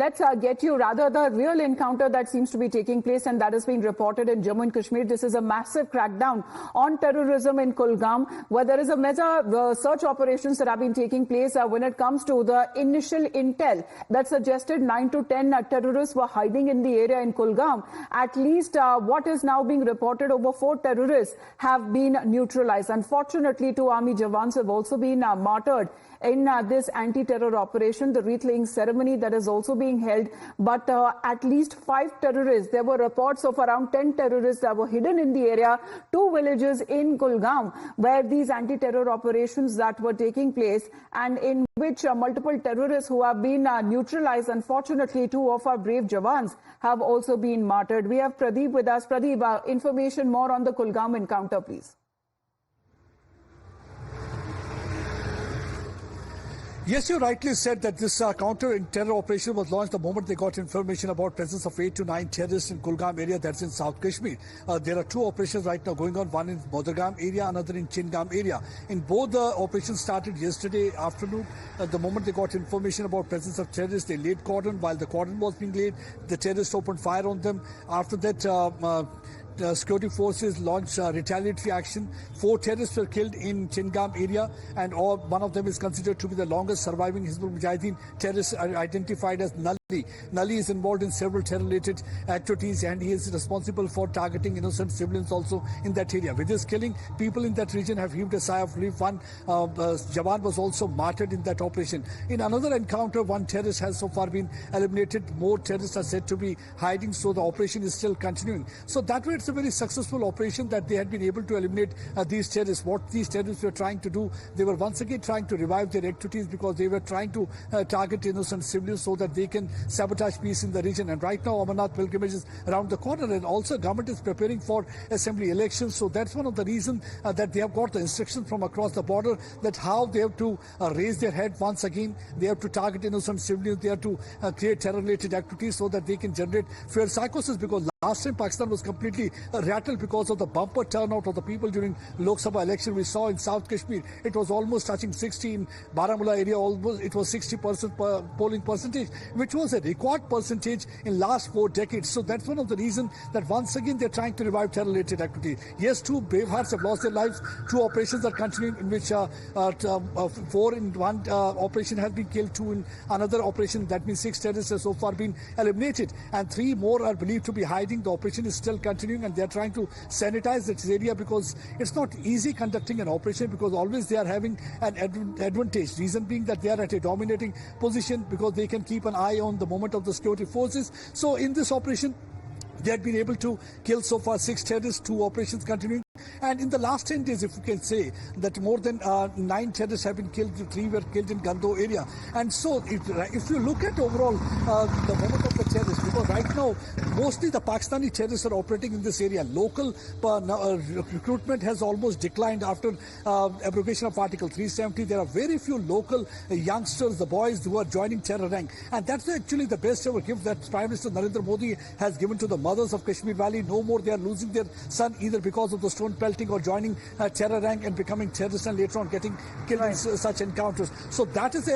Let's get you rather the real encounter that seems to be taking place, and that is being reported in Jammu and Kashmir. This is a massive crackdown on terrorism in Kulgam, where there is a major search operations that have been taking place when it comes to the initial intel that suggested 9 to 10 terrorists were hiding in the area in Kulgam. At least what is now being reported, over 4 terrorists have been neutralized. Unfortunately, 2 army Jawans have also been martyred in this anti-terror operation. The wreath-laying ceremony that is also being held, but at least 5 terrorists. There were reports of around 10 terrorists that were hidden in the area, 2 villages in Kulgam, where these anti-terror operations that were taking place, and in which multiple terrorists who have been neutralized. Unfortunately, 2 of our brave Jawans have also been martyred. We have Pradeep with us. Pradeep, information more on the Kulgam encounter, please. Yes, you rightly said that this counter-terror operation was launched the moment they got information about presence of 8 to 9 terrorists in Kulgam area, that's in South Kashmir. There are 2 operations right now going on, one in Bodagam area, another in Chingam area. In both the operations started yesterday afternoon. The moment they got information about presence of terrorists, they laid cordon. While the cordon was being laid, the terrorists opened fire on them. After that, security forces launched retaliatory action. 4 terrorists were killed in Chingam area, and one of them is considered to be the longest surviving Hizbul Mujahideen terrorist, identified as Nali. Nali is involved in several terror-related activities, and he is responsible for targeting innocent civilians also in that area. With this killing, people in that region have heaved a sigh of relief. One Jawan was also martyred in that operation. In another encounter, 1 terrorist has so far been eliminated. More terrorists are said to be hiding, so the operation is still continuing. So that way, it's a very successful operation that they had been able to eliminate these terrorists. What these terrorists were trying to do, they were once again trying to revive their activities, because they were trying to target innocent civilians so that they can sabotage peace in the region. And right now, Amarnath pilgrimage is around the corner, and also government is preparing for assembly elections. So that's one of the reasons that they have got the instructions from across the border that how they have to raise their head once again. They have to target innocent civilians. They have to create terror-related activities so that they can generate fear psychosis, because last time Pakistan was completely rattled because of the bumper turnout of the people during Lok Sabha election. We saw in South Kashmir, it was almost touching 60. In Baramulla area, almost it was 60% polling percentage, which was a record percentage in last 4 decades. So that's one of the reasons that once again they're trying to revive terror-related activity. Yes, 2 brave hearts have lost their lives. 2 operations are continuing, in which 4 in one operation has been killed, 2 in another operation. That means 6 terrorists have so far been eliminated, and 3 more are believed to be hiding. The operation is still continuing, and they are trying to sanitize this area, because it's not easy conducting an operation, because always they are having an advantage. Reason being that they are at a dominating position, because they can keep an eye on the movement of the security forces. So in this operation, they had been able to kill so far 6 terrorists, 2 operations continuing. And in the last 10 days, if you can say that more than 9 terrorists have been killed, 3 were killed in Gando area. And so if you look at overall the movement of the terrorists, because right now, mostly the Pakistani terrorists are operating in this area. Local recruitment has almost declined after abrogation of Article 370. There are very few local youngsters, the boys who are joining terror rank. And that's actually the best ever gift that Prime Minister Narendra Modi has given to the mothers of Kashmir Valley. No more they are losing their son either because of the stone pelting or joining terror rank and becoming terrorists, and later on getting killed in such encounters. So that is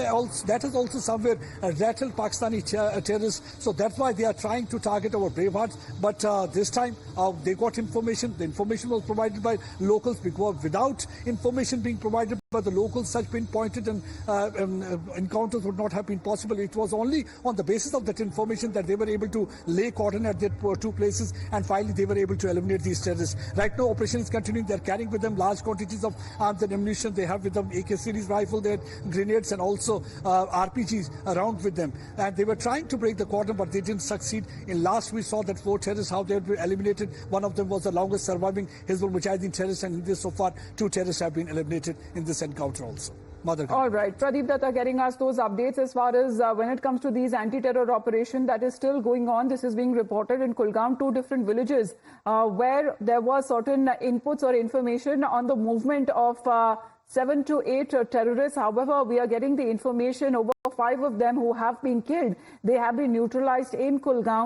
also somewhere rattled Pakistani terrorists. So that's why they are trying to target our brave hearts. But this time they got information. The information was provided by locals, because without information being provided by the locals, such pinpointed and encounters would not have been possible. It was only on the basis of that information that they were able to lay cordon at their 2 places, and finally they were able to eliminate these terrorists. Right now, operation is continuing. They're carrying with them large quantities of arms and ammunition. They have with them AK series rifle, they had grenades, and also RPGs around with them. And they were trying to break the cordon, but they didn't succeed. In last, we saw that 4 terrorists, how they had been eliminated. One of them was the longest surviving Hizbul Mujahideen terrorist, and in this so far 2 terrorists have been eliminated in this encounter also. All right, Pradeep Datta getting us those updates as far as when it comes to these anti-terror operation that is still going on. This is being reported in Kulgam, 2 different villages where there was certain inputs or information on the movement of 7 to 8 terrorists. However, we are getting the information over 5 of them who have been killed. They have been neutralized in Kulgam.